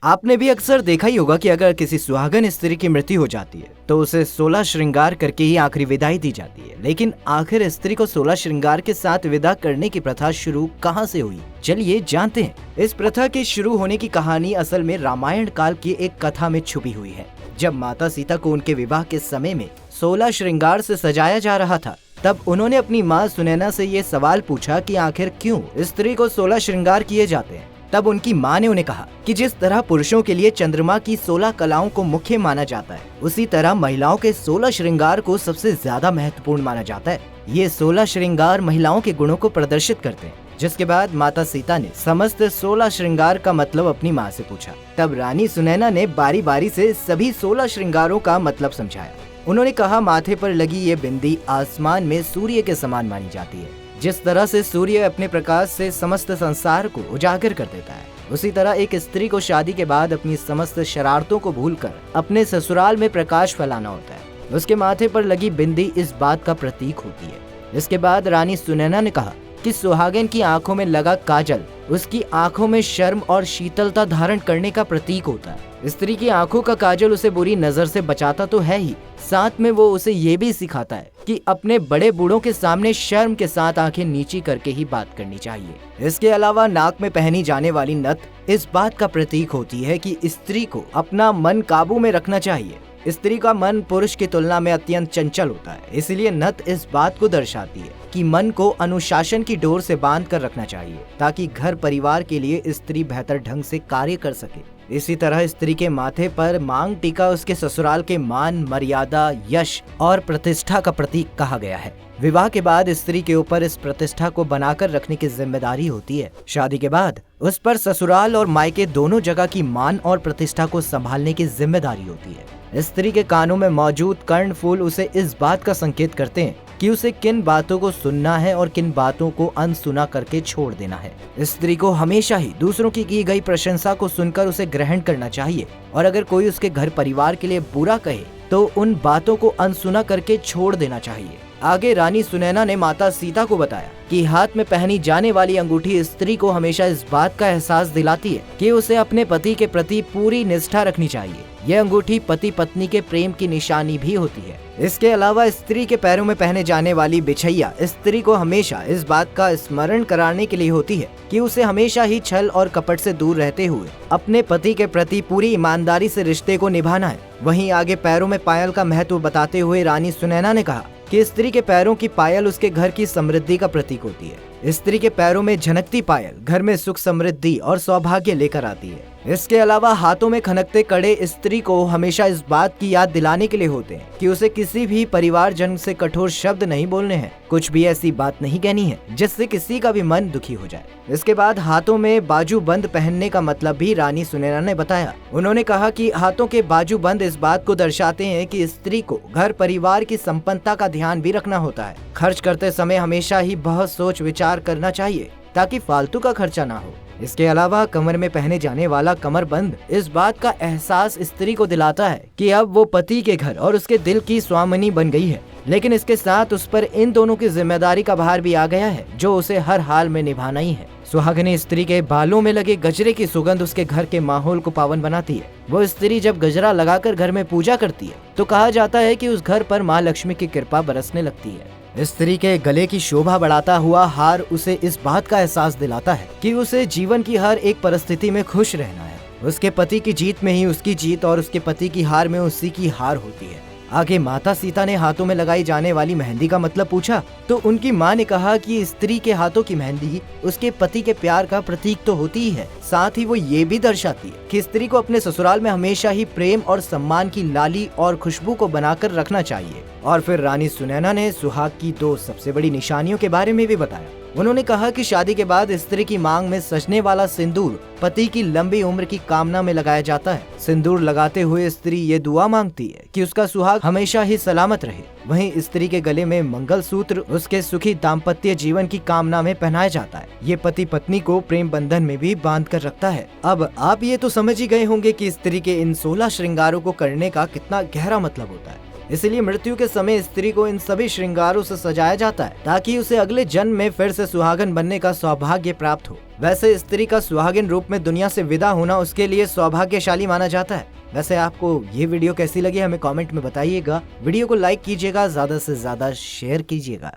आपने भी अक्सर देखा ही होगा कि अगर किसी सुहागन स्त्री की मृत्यु हो जाती है तो उसे 16 श्रृंगार करके ही आखिरी विदाई दी जाती है। लेकिन आखिर स्त्री को 16 श्रृंगार के साथ विदा करने की प्रथा शुरू कहां से हुई, चलिए जानते हैं। इस प्रथा के शुरू होने की कहानी असल में रामायण काल की एक कथा में छुपी हुई है। जब माता सीता को उनके विवाह के समय में 16 श्रृंगार से सजाया जा रहा था, तब उन्होंने अपनी माँ सुनैना से ये सवाल पूछा कि आखिर क्यों स्त्री को 16 श्रृंगार किए जाते हैं। तब उनकी माँ ने उन्हें कहा कि जिस तरह पुरुषों के लिए चंद्रमा की 16 कलाओं को मुख्य माना जाता है, उसी तरह महिलाओं के 16 श्रृंगार को सबसे ज्यादा महत्वपूर्ण माना जाता है। ये 16 श्रृंगार महिलाओं के गुणों को प्रदर्शित करते हैं। जिसके बाद माता सीता ने समस्त 16 श्रृंगार का मतलब अपनी माँ से पूछा। तब रानी सुनैना ने बारी बारी से सभी 16 श्रृंगारों का मतलब समझाया। उन्होंने कहा, माथे पर लगी ये बिंदी आसमान में सूर्य के समान मानी जाती है। जिस तरह से सूर्य अपने प्रकाश से समस्त संसार को उजागर कर देता है, उसी तरह एक स्त्री को शादी के बाद अपनी समस्त शरारतों को भूलकर अपने ससुराल में प्रकाश फैलाना होता है। उसके माथे पर लगी बिंदी इस बात का प्रतीक होती है। इसके बाद रानी सुनैना ने कहा कि सुहागन की आंखों में लगा काजल उसकी आंखों में शर्म और शीतलता धारण करने का प्रतीक होता है। स्त्री की आंखों का काजल उसे बुरी नजर से बचाता तो है ही, साथ में वो उसे ये भी सिखाता है कि अपने बड़े बूढ़ों के सामने शर्म के साथ आंखें नीची करके ही बात करनी चाहिए। इसके अलावा नाक में पहनी जाने वाली नथ इस बात का प्रतीक होती है कि स्त्री को अपना मन काबू में रखना चाहिए। स्त्री का मन पुरुष की तुलना में अत्यंत चंचल होता है, इसलिए नथ इस बात को दर्शाती है कि मन को अनुशासन की डोर से बांध कर रखना चाहिए, ताकि घर परिवार के लिए स्त्री बेहतर ढंग से कार्य कर सके। इसी तरह स्त्री के माथे पर मांग टीका उसके ससुराल के मान, मर्यादा, यश और प्रतिष्ठा का प्रतीक कहा गया है। विवाह के बाद स्त्री के ऊपर इस प्रतिष्ठा को बनाकर रखने की जिम्मेदारी होती है। शादी के बाद उस पर ससुराल और मायके दोनों जगह की मान और प्रतिष्ठा को संभालने की जिम्मेदारी होती है। स्त्री के कानों में मौजूद कर्णफूल उसे इस बात का संकेत करते हैं कि उसे किन बातों को सुनना है और किन बातों को अनसुना करके छोड़ देना है। स्त्री को हमेशा ही दूसरों की गई प्रशंसा को सुनकर उसे ग्रहण करना चाहिए, और अगर कोई उसके घर परिवार के लिए बुरा कहे तो उन बातों को अनसुना करके छोड़ देना चाहिए। आगे रानी सुनैना ने माता सीता को बताया कि हाथ में पहनी जाने वाली अंगूठी स्त्री को हमेशा इस बात का एहसास दिलाती है कि उसे अपने पति के प्रति पूरी निष्ठा रखनी चाहिए। यह अंगूठी पति पत्नी के प्रेम की निशानी भी होती है। इसके अलावा स्त्री के पैरों में पहने जाने वाली बिछैया स्त्री को हमेशा इस बात का स्मरण कराने के लिए होती है कि उसे हमेशा ही छल और कपट से दूर रहते हुए अपने पति के प्रति पूरी ईमानदारी से रिश्ते को निभाना है। वहीं आगे पैरों में पायल का महत्व बताते हुए रानी सुनैना ने कहा कि स्त्री के पैरों की पायल उसके घर की समृद्धि का प्रतीक होती है। स्त्री के पैरों में झनकती पायल घर में सुख, समृद्धि और सौभाग्य लेकर आती है। इसके अलावा हाथों में खनकते कड़े स्त्री को हमेशा इस बात की याद दिलाने के लिए होते हैं कि उसे किसी भी परिवारजन से कठोर शब्द नहीं बोलने हैं, कुछ भी ऐसी बात नहीं कहनी है जिससे किसी का भी मन दुखी हो जाए। इसके बाद हाथों में बाजूबंद पहनने का मतलब भी रानी सुनैना ने बताया। उन्होंने कहा कि हाथों के बाजूबंद इस बात को दर्शाते हैं कि स्त्री को घर परिवार की संपन्नता का ध्यान भी रखना होता है। खर्च करते समय हमेशा ही बहुत सोच विचार करना चाहिए ताकि फालतू का खर्चा ना हो। इसके अलावा कमर में पहने जाने वाला कमरबंद इस बात का एहसास स्त्री को दिलाता है कि अब वो पति के घर और उसके दिल की स्वामिनी बन गई है, लेकिन इसके साथ उस पर इन दोनों की जिम्मेदारी का भार भी आ गया है जो उसे हर हाल में निभाना ही है। सुहागिनी स्त्री के बालों में लगे गजरे की सुगंध उसके घर के माहौल को पावन बनाती है। वो स्त्री जब गजरा लगाकर घर में पूजा करती है तो कहा जाता है कि उस घर पर माँ लक्ष्मी की कृपा बरसने लगती है। स्त्री के गले की शोभा बढ़ाता हुआ हार उसे इस बात का एहसास दिलाता है कि उसे जीवन की हर एक परिस्थिति में खुश रहना है। उसके पति की जीत में ही उसकी जीत और उसके पति की हार में उसी की हार होती है। आगे माता सीता ने हाथों में लगाई जाने वाली मेहंदी का मतलब पूछा तो उनकी माँ ने कहा कि स्त्री के हाथों की मेहंदी उसके पति के प्यार का प्रतीक तो होती ही है, साथ ही वो ये भी दर्शाती है कि स्त्री को अपने ससुराल में हमेशा ही प्रेम और सम्मान की लाली और खुशबू को बनाकर रखना चाहिए। और फिर रानी सुनैना ने सुहाग की दो सबसे बड़ी निशानियों के बारे में भी बताया। उन्होंने कहा कि शादी के बाद स्त्री की मांग में सजने वाला सिंदूर पति की लंबी उम्र की कामना में लगाया जाता है। सिंदूर लगाते हुए स्त्री ये दुआ मांगती है कि उसका सुहाग हमेशा ही सलामत रहे। वहीं स्त्री के गले में मंगलसूत्र उसके सुखी दाम्पत्य जीवन की कामना में पहनाया जाता है। ये पति पत्नी को प्रेम बंधन में भी बांध कर रखता है। अब आप ये तो समझ ही गए होंगे कि स्त्री के इन 16 श्रृंगारों को करने का कितना गहरा मतलब होता है। इसलिए मृत्यु के समय स्त्री को इन सभी श्रृंगारों से सजाया जाता है ताकि उसे अगले जन्म में फिर से सुहागन बनने का सौभाग्य प्राप्त हो। वैसे स्त्री का सुहागिन रूप में दुनिया से विदा होना उसके लिए सौभाग्यशाली माना जाता है। वैसे आपको ये वीडियो कैसी लगी हमें कमेंट में बताइएगा। वीडियो को लाइक कीजिएगा, ज्यादा से ज्यादा शेयर कीजिएगा।